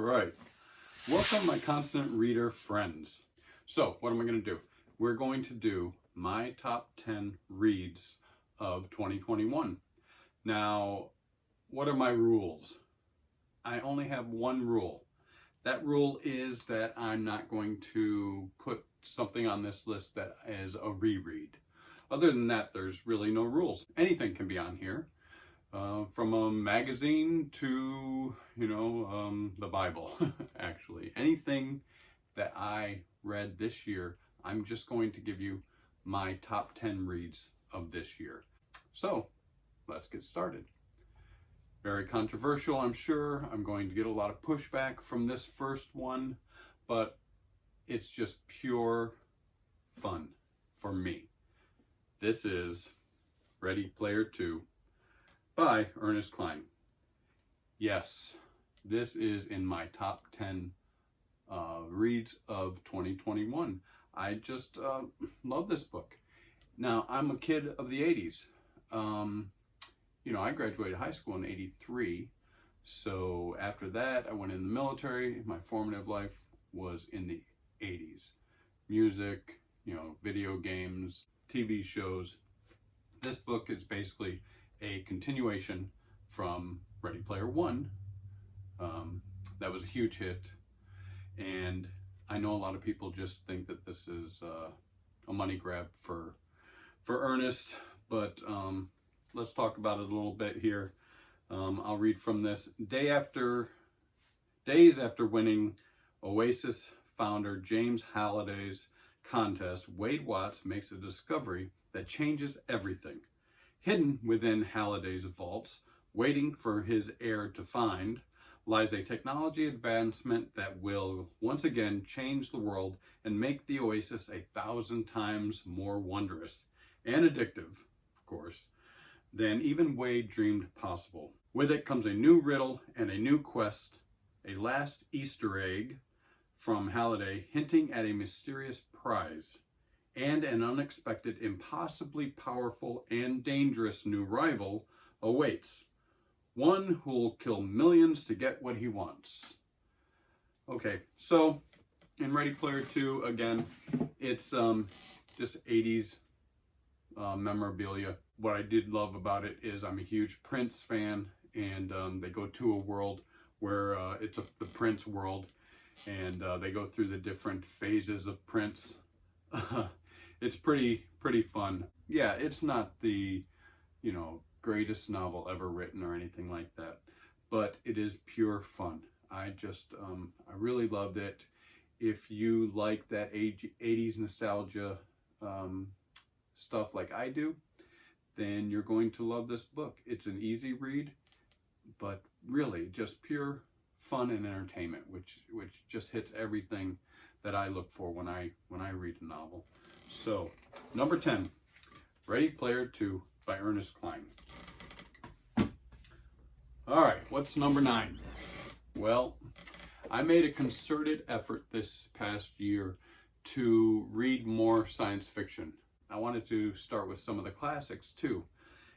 right. Welcome, my constant reader friends. So, what am I going to do? We're going to do my top 10 reads of 2021. Now, what are my rules? I only have one rule. That rule is that I'm not going to put something on this list that is a reread. Other than that, there's really no rules. Anything can be on here. From a magazine to, the Bible, actually. Anything that I read this year, I'm just going to give you my top 10 reads of this year. So, let's get started. Very controversial, I'm sure. I'm going to get a lot of pushback from this first one, but it's just pure fun for me. This is Ready Player 2. By Ernest Cline. Yes, this is in my top 10 reads of 2021. I just love this book. Now, I'm a kid of the 80s. I graduated high school in 83. So after that, I went in the military. My formative life was in the 80s. Music, video games, TV shows. This book is basically a continuation from Ready Player One. That was a huge hit, and I know a lot of people just think that this is a money grab for Ernest, but let's talk about it a little bit here. I'll read from this. Days after winning Oasis founder James Halliday's contest, Wade Watts makes a discovery that changes everything. Hidden within Halliday's vaults, waiting for his heir to find, lies a technology advancement that will once again change the world and make the Oasis 1,000 times more wondrous and addictive, of course, than even Wade dreamed possible. With it comes a new riddle and a new quest, a last Easter egg from Halliday hinting at a mysterious prize, and an unexpected, impossibly powerful and dangerous new rival awaits. One who'll kill millions to get what he wants. Okay, so in Ready Player 2, again, it's just 80s memorabilia. What I did love about it is I'm a huge Prince fan, and they go to a world where it's the Prince world, and they go through the different phases of Prince. It's pretty fun. Yeah, it's not the, greatest novel ever written or anything like that, but it is pure fun. I really loved it. If you like that 80s nostalgia stuff like I do, then you're going to love this book. It's an easy read, but really just pure fun and entertainment, which just hits everything that I look for when I read a novel. So, number 10, Ready Player 2 by Ernest Cline. All right, what's number 9? Well, I made a concerted effort this past year to read more science fiction. I wanted to start with some of the classics too.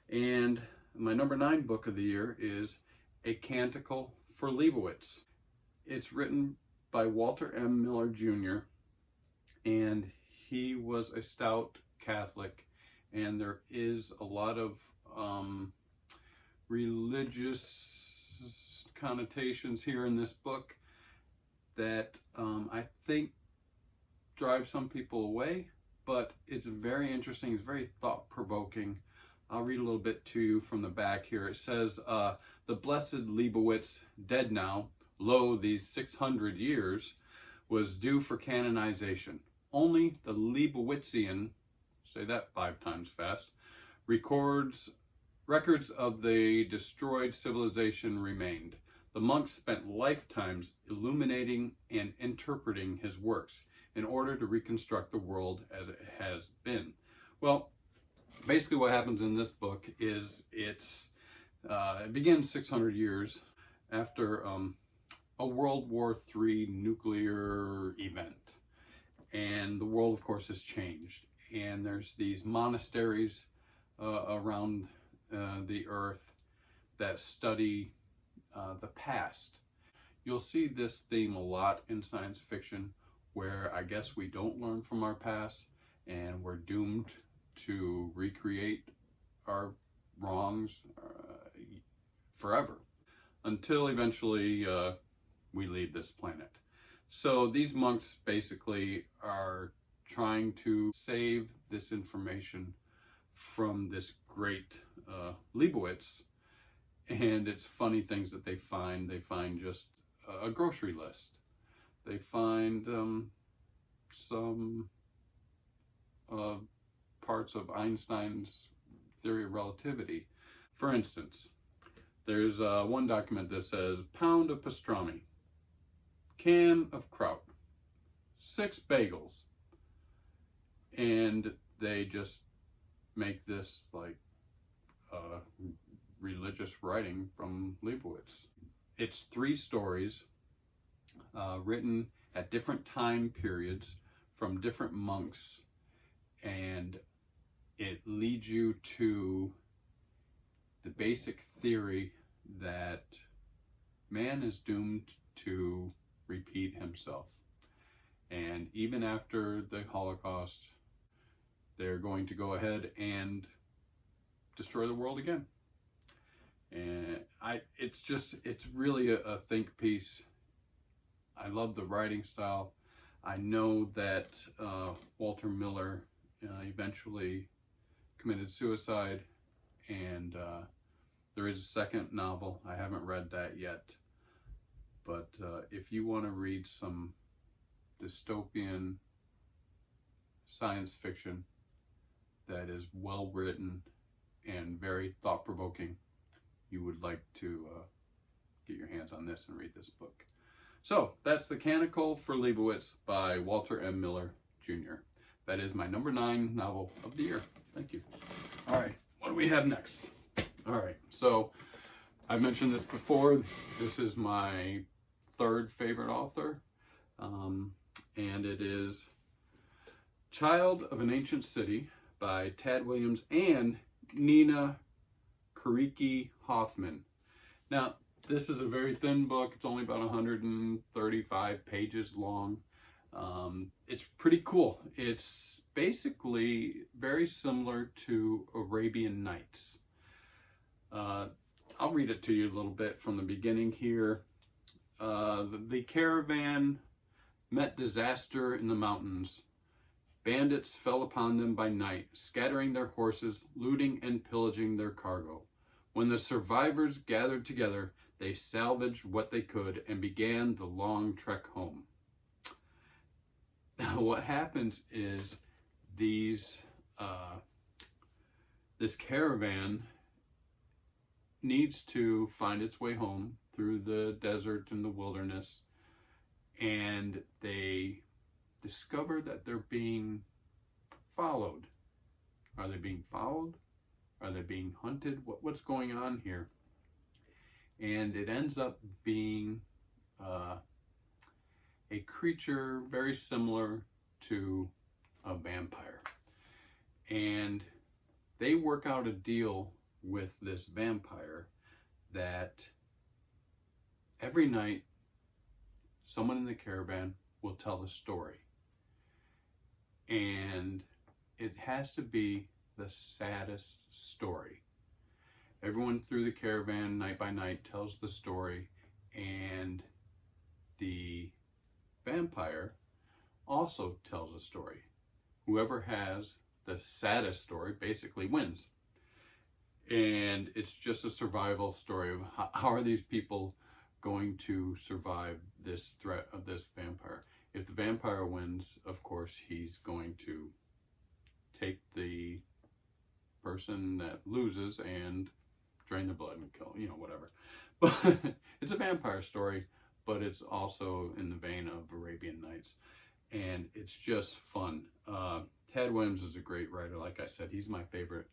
And my number 9 book of the year is A Canticle for Leibowitz. It's written by Walter M. Miller Jr., and he was a stout Catholic, and there is a lot of religious connotations here in this book that I think drive some people away, but it's very interesting. It's very thought-provoking. I'll read a little bit to you from the back here. It says, the blessed Leibowitz, dead now, lo, these 600 years, was due for canonization. Only the Leibowitzian, say that 5 times fast, records of the destroyed civilization remained. The monks spent lifetimes illuminating and interpreting his works in order to reconstruct the world as it has been. Well, basically what happens in this book is it begins 600 years after a World War III nuclear event. And the world, of course, has changed. And there's these monasteries around the earth that study the past. You'll see this theme a lot in science fiction, where I guess we don't learn from our past and we're doomed to recreate our wrongs forever until eventually we leave this planet. So these monks basically are trying to save this information from this great Leibowitz, and it's funny things that they find. They find just a grocery list. They find some parts of Einstein's theory of relativity. For instance, there's one document that says pound of pastrami, can of kraut, 6 bagels, and they just make this like religious writing from Leibowitz. It's 3 stories written at different time periods from different monks, and it leads you to the basic theory that man is doomed to repeat himself. And even after the Holocaust, they're going to go ahead and destroy the world again. And it's really a think piece. I love the writing style. I know that Walter Miller eventually committed suicide, and there is a second novel. I haven't read that yet, but if you want to read some dystopian science fiction that is well written and very thought-provoking, you would like to get your hands on this and read this book. So that's The Canonical for Leibowitz by Walter M. Miller Jr. That is my number 9 novel of the year. Thank you. All right, what do we have next? All right, so I mentioned this before. This is my 3rd favorite author, and it is Child of an Ancient City by Tad Williams and Nina Kariki Hoffman. Now, this is a very thin book. It's only about 135 pages long. It's pretty cool. It's basically very similar to Arabian Nights. I'll read it to you a little bit from the beginning here. The caravan met disaster in the mountains. Bandits fell upon them by night, scattering their horses, looting and pillaging their cargo. When the survivors gathered together, they salvaged what they could and began the long trek home. Now, what happens is this caravan needs to find its way home through the desert and the wilderness, and they discover that they're being followed. Are they being followed? Are they being hunted? What's going on here? And it ends up being a creature very similar to a vampire. And they work out a deal with this vampire that every night someone in the caravan will tell a story. And it has to be the saddest story. Everyone through the caravan, night by night, tells the story, and the vampire also tells a story. Whoever has the saddest story basically wins. And it's just a survival story of how are these people going to survive this threat of this vampire. If the vampire wins, of course, he's going to take the person that loses and drain the blood and kill, whatever. But it's a vampire story, but it's also in the vein of Arabian Nights. And it's just fun. Tad Williams is a great writer. Like I said, he's my favorite,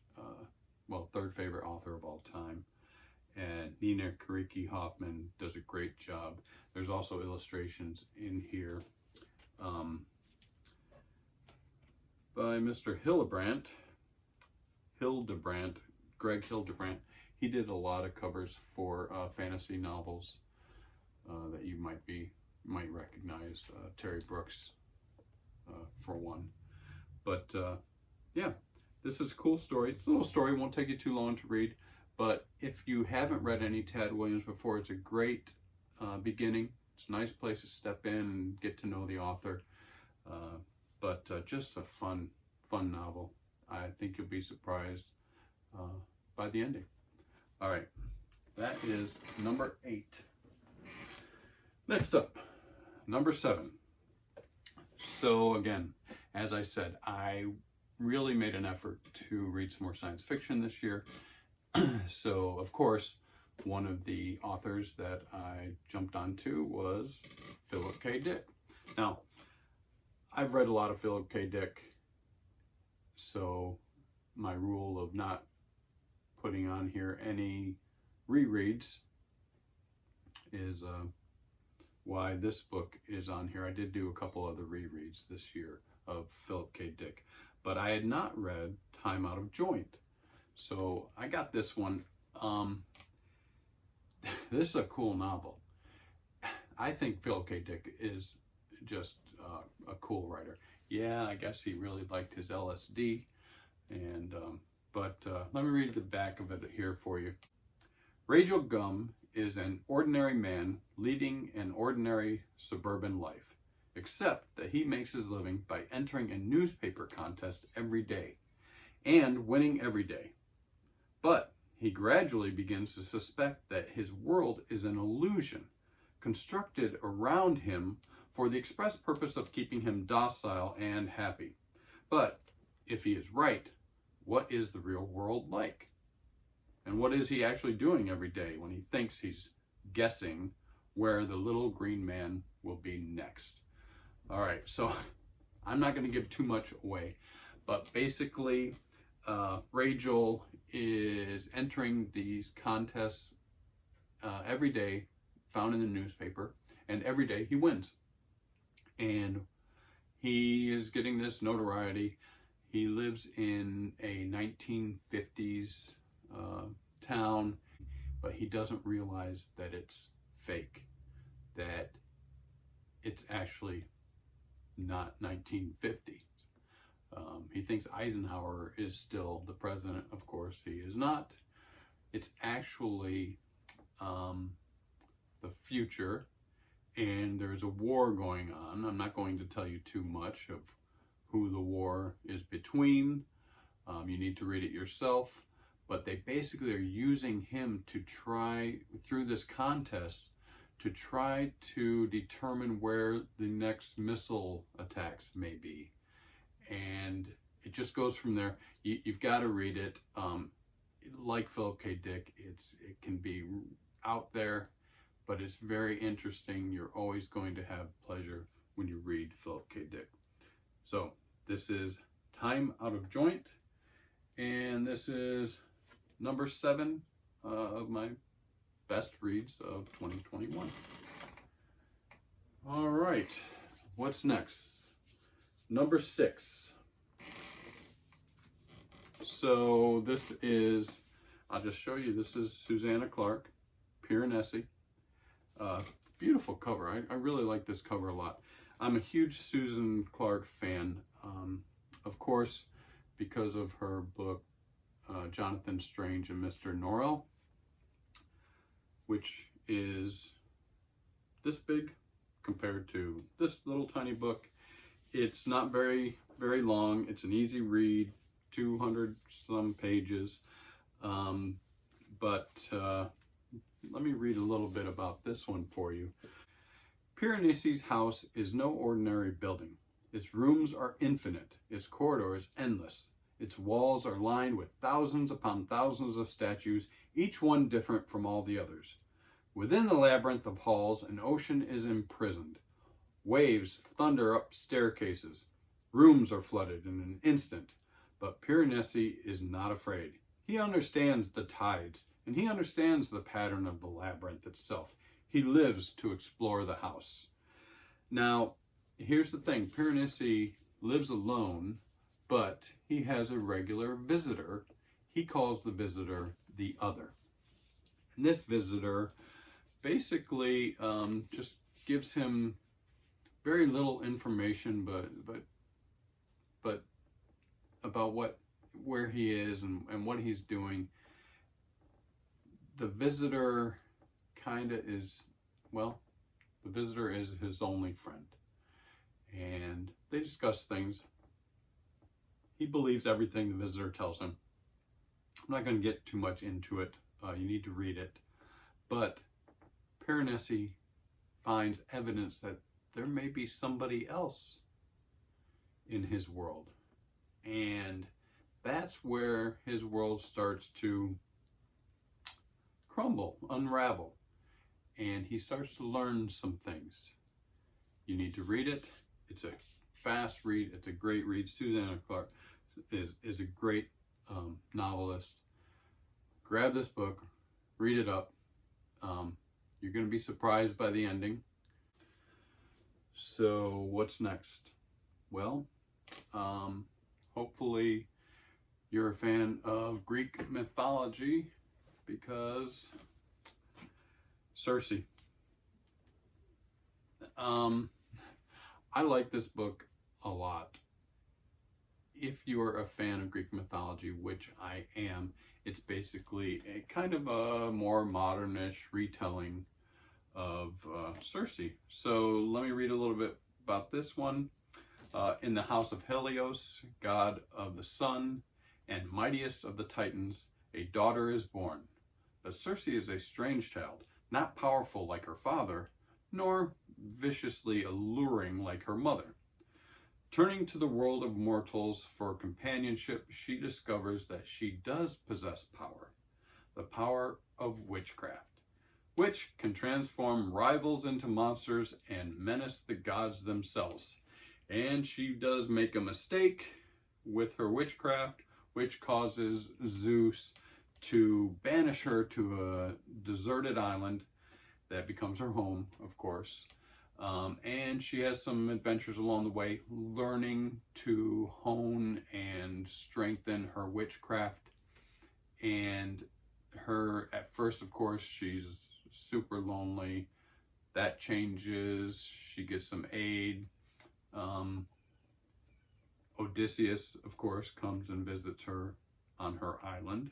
3rd favorite author of all time. And Nina Kariki Hoffman does a great job. There's also illustrations in here by Mr. Greg Hildebrandt. He did a lot of covers for fantasy novels that you might recognize Terry Brooks for one. But yeah, this is a cool story. It's a little story, won't take you too long to read. But if you haven't read any Tad Williams before, it's a great beginning. It's a nice place to step in and get to know the author. But just a fun novel. I think you'll be surprised by the ending. All right, that is number 8. Next up, number 7. So again, as I said, I really made an effort to read some more science fiction this year. So, of course, one of the authors that I jumped onto was Philip K. Dick. Now, I've read a lot of Philip K. Dick, so my rule of not putting on here any rereads is why this book is on here. I did do a couple other rereads this year of Philip K. Dick, but I had not read Time Out of Joint. So I got this one. This is a cool novel. I think Philip K. Dick is just a cool writer. Yeah, I guess he really liked his LSD. And but let me read the back of it here for you. Rachel Gum is an ordinary man leading an ordinary suburban life, except that he makes his living by entering a newspaper contest every day and winning every day. But he gradually begins to suspect that his world is an illusion constructed around him for the express purpose of keeping him docile and happy. But if he is right, what is the real world like? And what is he actually doing every day when he thinks he's guessing where the little green man will be next? All right, so I'm not going to give too much away, but basically Rachel is entering these contests every day, found in the newspaper, and every day he wins. And he is getting this notoriety. He lives in a 1950s town, but he doesn't realize that it's fake, that it's actually not 1950. He thinks Eisenhower is still the president. Of course, he is not. It's actually the future, and there's a war going on. I'm not going to tell you too much of who the war is between. You need to read it yourself. But they basically are using him to try, through this contest, to try to determine where the next missile attacks may be. And it just goes from there. You've got to read it. Like Philip K. Dick, it can be out there, but it's very interesting. You're always going to have pleasure when you read Philip K. Dick. So this is Time Out of Joint, and this is number 7 of my best reads of 2021. All right, what's next? Number 6. So this is, I'll just show you, this is Susanna Clark, Pier and Andessie. Beautiful cover. I really like this cover a lot. I'm a huge Susan Clark fan, of course, because of her book, Jonathan Strange and Mr. Norrell, which is this big compared to this little tiny book. It's not very long. It's an easy read, 200 some pages. But let me read a little bit about this one for you. Pier and Andessie's house is no ordinary building. Its rooms are infinite. Its corridors endless. Its walls are lined with thousands upon thousands of statues, each one different from all the others. Within the labyrinth of halls, an ocean is imprisoned. Waves thunder up staircases. Rooms are flooded in an instant. But Pier and Andessie is not afraid. He understands the tides, and he understands the pattern of the labyrinth itself. He lives to explore the house. Now, here's the thing. Pier and Andessie lives alone, but he has a regular visitor. He calls the visitor the Other. And this visitor basically just gives him very little information, but about where he is and what he's doing. The visitor kind of is, well, the visitor is his only friend, and they discuss things. He believes everything the visitor tells him. I'm not going to get too much into it. You need to read it. But Piranesi finds evidence that there may be somebody else in his world. And that's where his world starts to crumble, unravel. And he starts to learn some things. You need to read it. It's a fast read. It's a great read. Susanna Clark is a great novelist. Grab this book, read it up. You're going to be surprised by the ending. So what's next? Well, hopefully you're a fan of Greek mythology, because Cersei. I like this book a lot. If you're a fan of Greek mythology, which I am, it's basically a kind of a more modernish retelling of Cersei. So let me read a little bit about this one. In the house of Helios, god of the sun and mightiest of the Titans, a daughter is born. But Cersei is a strange child, not powerful like her father, nor viciously alluring like her mother. Turning to the world of mortals for companionship, she discovers that she does possess power, the power of witchcraft, which can transform rivals into monsters and menace the gods themselves. And she does make a mistake with her witchcraft, which causes Zeus to banish her to a deserted island that becomes her home, of course. And she has some adventures along the way, learning to hone and strengthen her witchcraft. And at first, of course, she's super lonely. That changes. She gets some aid. Odysseus, of course, comes and visits her on her island.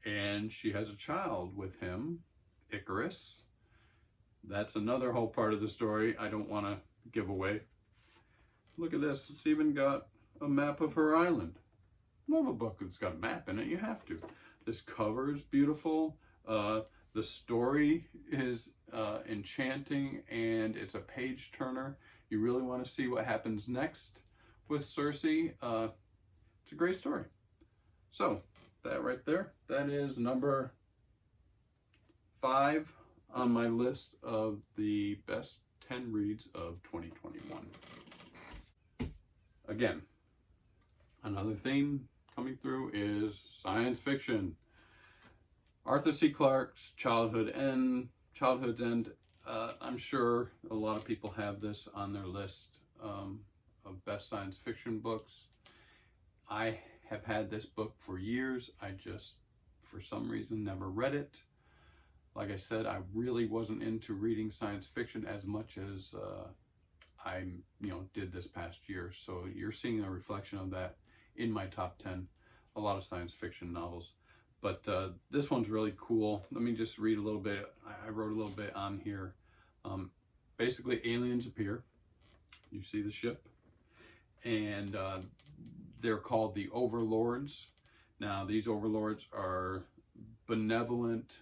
And she has a child with him, Icarus. That's another whole part of the story I don't want to give away. Look at this. It's even got a map of her island. Love a book that's got a map in it. You have to. This cover is beautiful. The story is enchanting, and it's a page turner. You really want to see what happens next with Cersei. It's a great story. So that right there, that is number 5 on my list of the best 10 reads of 2021. Again, another theme coming through is science fiction. Arthur C. Clarke's Childhood's End. I'm sure a lot of people have this on their list of best science fiction books. I have had this book for years. I just, for some reason, never read it. Like I said, I really wasn't into reading science fiction as much as I did this past year. So you're seeing a reflection of that in my top 10. A lot of science fiction novels. But this one's really cool. Let me just read a little bit. I wrote a little bit on here. Basically, aliens appear. You see the ship. And they're called the Overlords. Now, these Overlords are benevolent,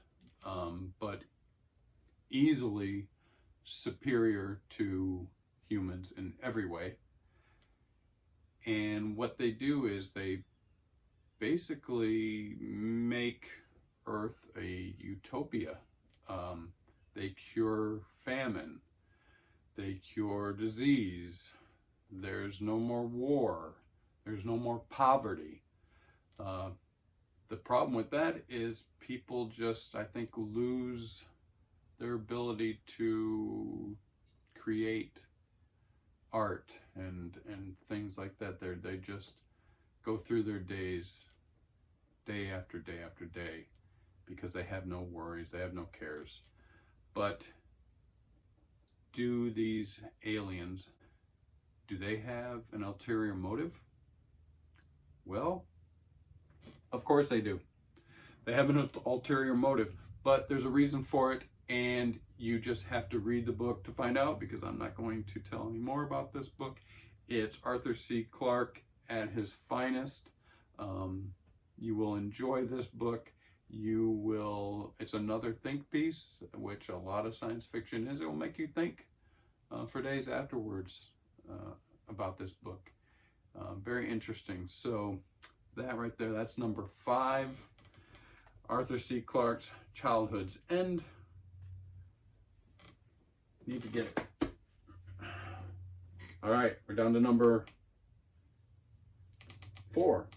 but easily superior to humans in every way. And what they do is they basically make Earth a utopia. They cure famine. They cure disease. There's no more war. There's no more poverty. The problem with that is people just, I think, lose their ability to create art and things like that. They just go through their days, day after day after day, because they have no worries, they have no cares. But do these aliens, do they have an ulterior motive? Well, of course they do. They have an ulterior motive, but there's a reason for it, and you just have to read the book to find out, because I'm not going to tell any more about this book. It's Arthur C. Clarke at his finest. You will enjoy this book. It's another think piece, which a lot of science fiction is. It will make you think for days afterwards about this book. Very interesting. So that right there, that's number 5. Arthur C. Clarke's Childhood's End. Need to get it. All right, we're down to number 4.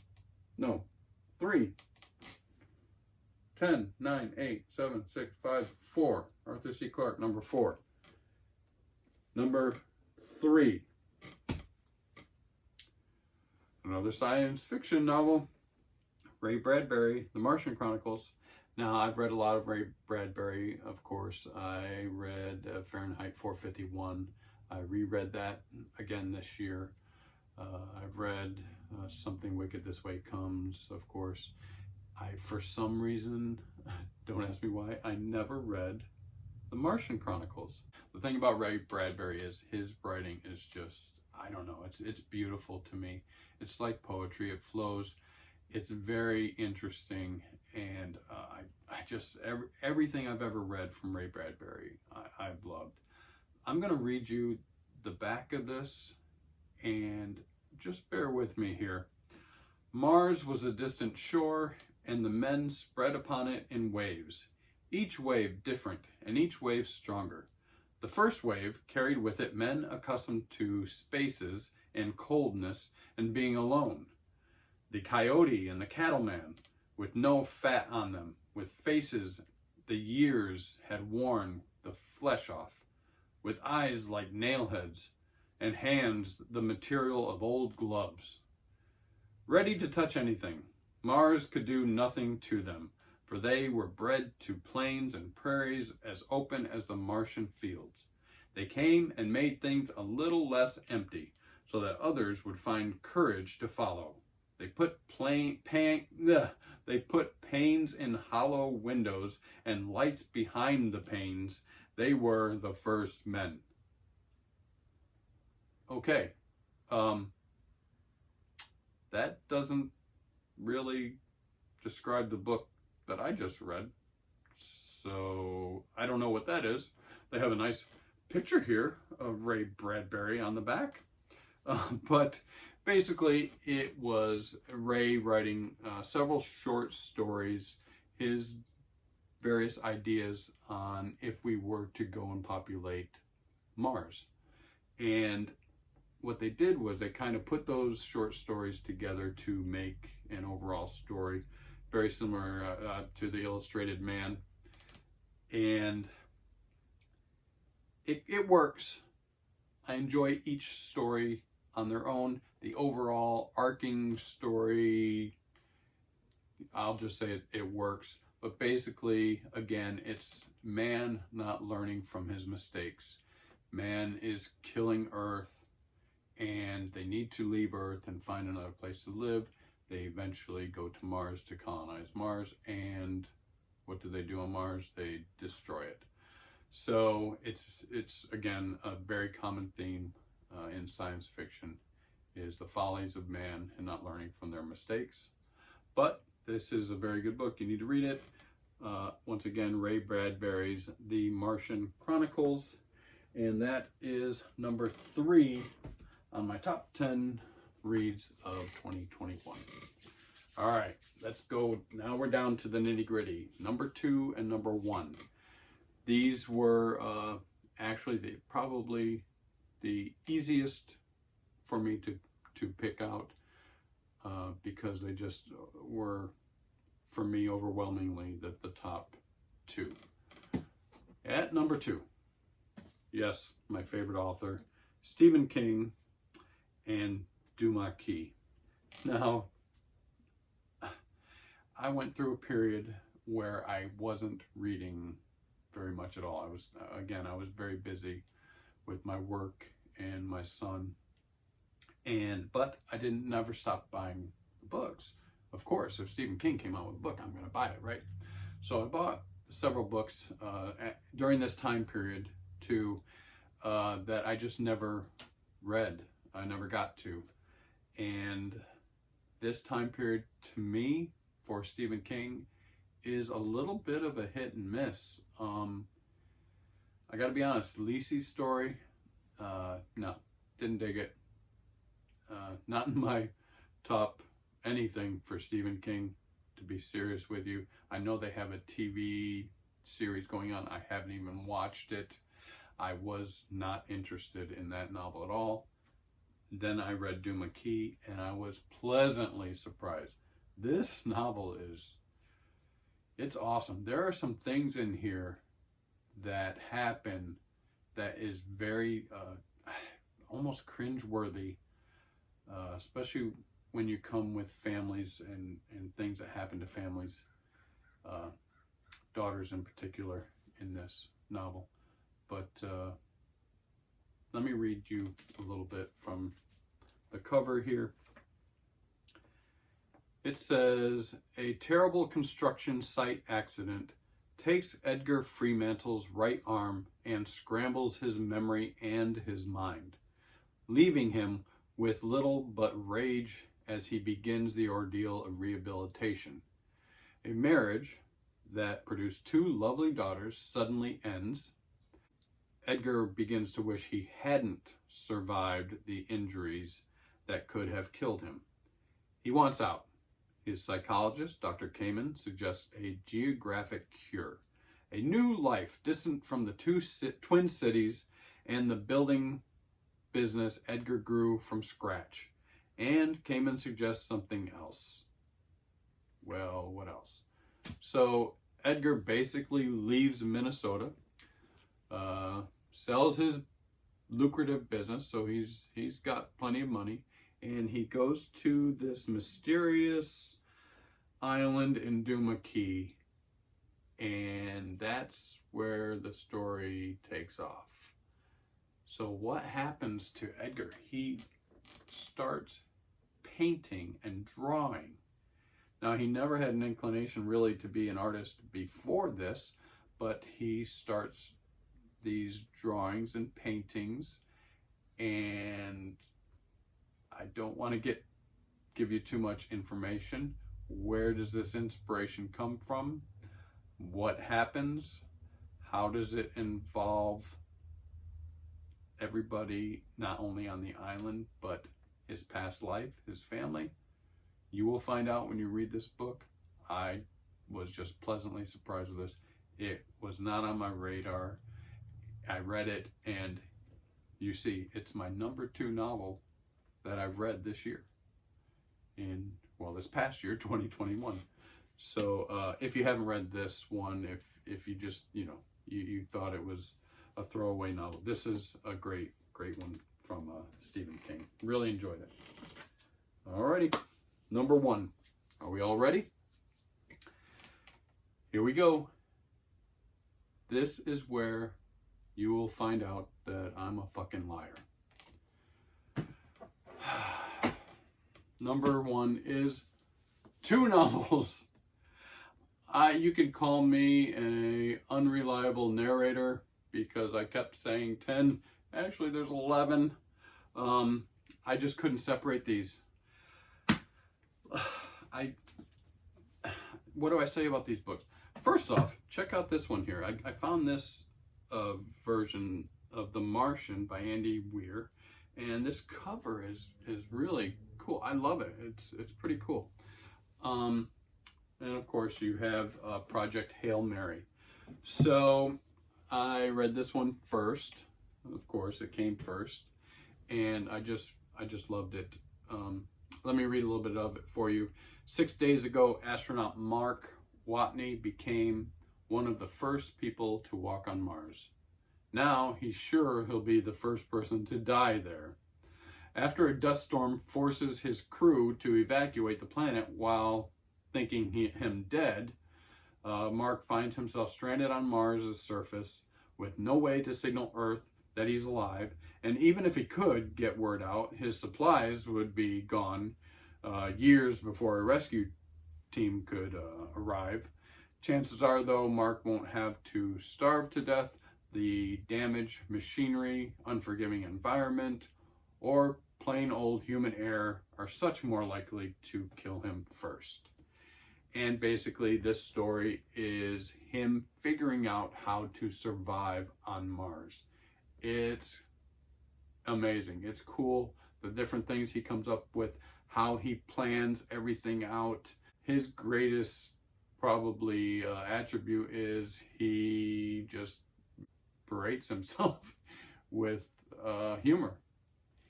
No, 3. 10, 9, 8, 7, 6, 5, 4. Arthur C. Clarke, number 4. Number 3. Another science fiction novel. Ray Bradbury, The Martian Chronicles. Now, I've read a lot of Ray Bradbury, of course. I read Fahrenheit 451. I reread that again this year. I've read Something Wicked This Way Comes, of course. For some reason, don't ask me why, I never read The Martian Chronicles. The thing about Ray Bradbury is his writing is just, I don't know, it's beautiful to me. It's like poetry, it flows. It's very interesting, and I just, everything I've ever read from Ray Bradbury, I've loved. I'm going to read you the back of this, and just bear with me here. Mars was a distant shore, and the men spread upon it in waves, each wave different, and each wave stronger. The first wave carried with it men accustomed to spaces and coldness and being alone. The coyote and the cattleman, with no fat on them, with faces the years had worn the flesh off, with eyes like nailheads, and hands the material of old gloves. Ready to touch anything, Mars could do nothing to them, for they were bred to plains and prairies as open as the Martian fields. They came and made things a little less empty, so that others would find courage to follow. They put panes in hollow windows and lights behind the panes. They were the first men. Okay, that doesn't really describe the book that I just read, so I don't know what that is. They have a nice picture here of Ray Bradbury on the back, but basically it was Ray writing several short stories, his various ideas on if we were to go and populate Mars. And what they did was they kind of put those short stories together to make an overall story, very similar to The Illustrated Man. And it works. I enjoy each story on their own. The overall arcing story, I'll just say it works. But basically, again, it's man not learning from his mistakes. Man is killing Earth, and they need to leave Earth and find another place to live. They eventually go to Mars to colonize Mars, and what do they do on Mars? They destroy it. So it's again a very common theme in science fiction, is the follies of man and not learning from their mistakes. But this is a very good book. You need to read it. Once again, Ray Bradbury's The Martian Chronicles, and that is number 3 on my top 10 reads of 2021. All right, let's go. Now we're down to the nitty gritty. Number 2 and number 1. These were actually probably the easiest for me to pick out because they just were, for me, overwhelmingly the top 2. At number 2, yes, my favorite author, Stephen King and Douma Key. Now, I went through a period where I wasn't reading very much at all. I was very busy with my work and my son, but I didn't never stop buying books. Of course, if Stephen King came out with a book, I'm going to buy it, right? So I bought several books during this time period too, that I just never read. I never got to. And this time period, to me, for Stephen King, is a little bit of a hit and miss. I gotta be honest, Lisey's story, no, didn't dig it. Not in my top anything for Stephen King, to be serious with you. I know they have a TV series going on. I haven't even watched it. I was not interested in that novel at all. Then I read Douma Key, and I was pleasantly surprised. This novel it's awesome. There are some things in here that happen that is very, almost cringeworthy, especially when you come with families and things that happen to families, daughters in particular in this novel. But let me read you a little bit from the cover here. It says, a terrible construction site accident takes Edgar Fremantle's right arm and scrambles his memory and his mind, leaving him with little but rage as he begins the ordeal of rehabilitation. A marriage that produced 2 lovely daughters suddenly ends. Edgar begins to wish he hadn't survived the injuries that could have killed him. He wants out. His psychologist, Dr. Kamen, suggests a geographic cure, a new life distant from the twin cities and the building business Edgar grew from scratch. And Kamen suggests something else. Well, what else? So Edgar basically leaves Minnesota, sells his lucrative business, so he's got plenty of money, and he goes to this mysterious island in Douma Key, and that's where the story takes off. So what happens to Edgar? He starts painting and drawing. Now, he never had an inclination really to be an artist before this, but he starts these drawings and paintings, and I don't want to give you too much information. Where does this inspiration come from? What happens? How does it involve everybody, not only on the island, but his past life, his family? You will find out when you read this book. I was just pleasantly surprised with this. It was not on my radar. I read it, and you see, it's my number 2 novel that I've read this year. This past year, 2021. So if you haven't read this one, if you just, you thought it was a throwaway novel, this is a great one from Stephen King. Really enjoyed it. Alrighty, number 1. Are we all ready? Here we go. This is where you will find out that I'm a fucking liar. Number 1 is 2 novels. You could call me an unreliable narrator because I kept saying 10. Actually, there's 11. I just couldn't separate these. What do I say about these books? First off, check out this one here. I found this version of The Martian by Andy Weir, and this cover is really cool. I love it. It's pretty cool. And of course you have Project Hail Mary. So I read this one first. Of course, it came first, and I just loved it. Let me read a little bit of it for you. 6 days ago, astronaut Mark Watney became one of the first people to walk on Mars. Now he's sure he'll be the first person to die there. After a dust storm forces his crew to evacuate the planet while thinking him dead, Mark finds himself stranded on Mars' surface with no way to signal Earth that he's alive. And even if he could get word out, his supplies would be gone years before a rescue team could arrive. Chances are, though, Mark won't have to starve to death. The damaged machinery, unforgiving environment, or plain old human error are such more likely to kill him first. And basically, this story is him figuring out how to survive on Mars. It's amazing. It's cool. The different things he comes up with, how he plans everything out. His greatest probably attribute is he just berates himself with humor.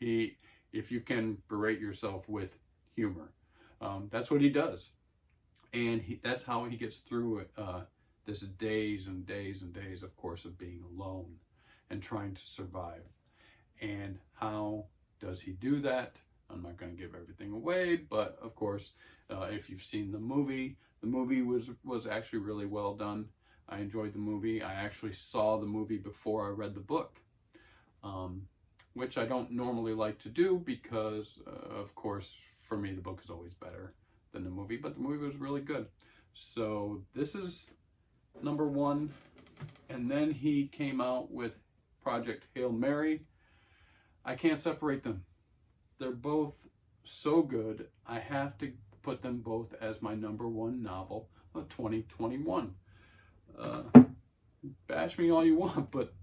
If you can berate yourself with humor, that's what he does. And that's how he gets through this days and days and days, of course, of being alone and trying to survive. And how does he do that? I'm not going to give everything away, but of course, if you've seen the movie was actually really well done. I enjoyed the movie. I actually saw the movie before I read the book, which I don't normally like to do because, of course, for me, the book is always better than the movie, but the movie was really good. So this is number one. And then he came out with Project Hail Mary. I can't separate them. They're both so good. I have to put them both as my number one novel of 2021. Bash me all you want, but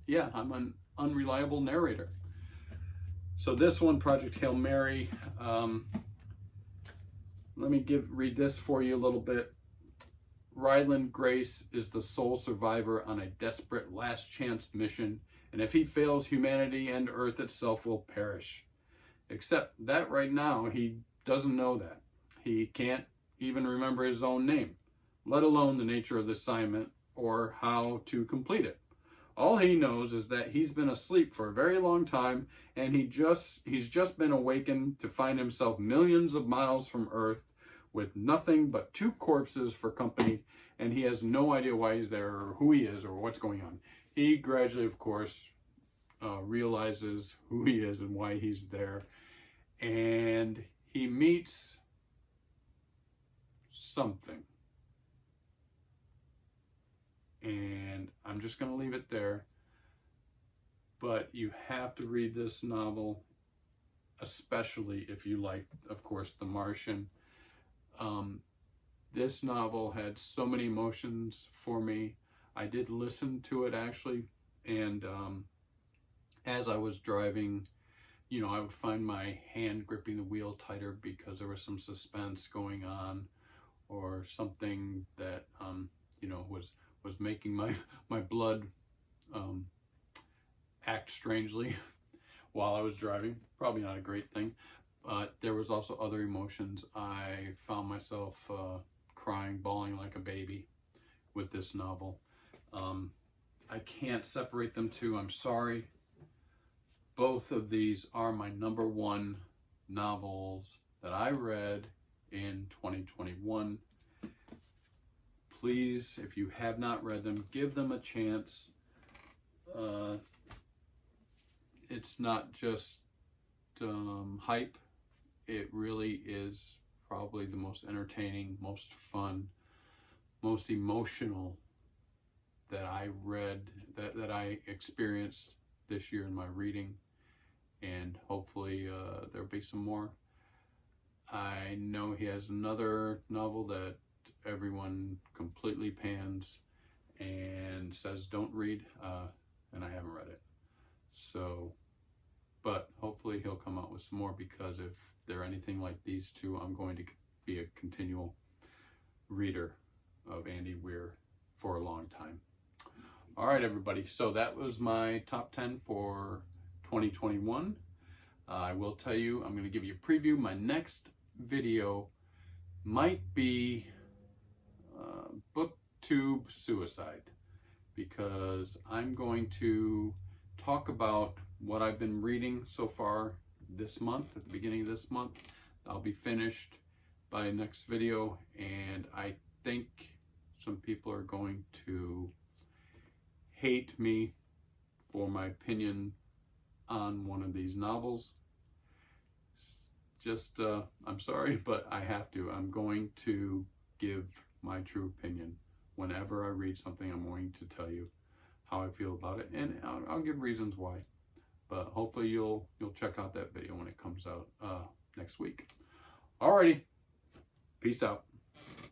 yeah, I'm an unreliable narrator. So this one, Project Hail Mary, let me read this for you a little bit. Ryland Grace is the sole survivor on a desperate last chance mission, and if he fails, humanity and Earth itself will perish. Except that right now, he doesn't know that. He can't even remember his own name, let alone the nature of the assignment or how to complete it. All he knows is that he's been asleep for a very long time, and he's just been awakened to find himself millions of miles from Earth with nothing but 2 corpses for company, and he has no idea why he's there or who he is or what's going on. He gradually, of course, realizes who he is and why he's there, and he meets something. And I'm just going to leave it there. But you have to read this novel, especially if you like, of course, The Martian. This novel had so many emotions for me. I did listen to it, actually. And as I was driving, I would find my hand gripping the wheel tighter because there was some suspense going on, or something that, was making my blood act strangely while I was driving. Probably not a great thing. But there was also other emotions. I found myself crying, bawling like a baby with this novel. I can't separate them two. I'm sorry. Both of these are my number one novels that I read in 2021. Please, if you have not read them, give them a chance. It's not just hype. It really is probably the most entertaining, most fun, most emotional that I read, that I experienced this year in my reading. And hopefully there'll be some more. I know he has another novel that everyone completely pans and says don't read, and I haven't read it. So, but hopefully he'll come out with some more, because if they're anything like these two, I'm going to be a continual reader of Andy Weir for a long time. All right, everybody. So that was my top 10 for 2021. I will tell you, I'm going to give you a preview. My next video might be booktube suicide, because I'm going to talk about what I've been reading so far this month, at the beginning of this month. I'll be finished by next video, and I think Some people are going to hate me for my opinion on one of these novels. Just, I'm sorry, but I have to. I'm going to give my true opinion. Whenever I read something, I'm going to tell you how I feel about it, and I'll give reasons why. But hopefully you'll check out that video when it comes out next week. Alrighty, peace out.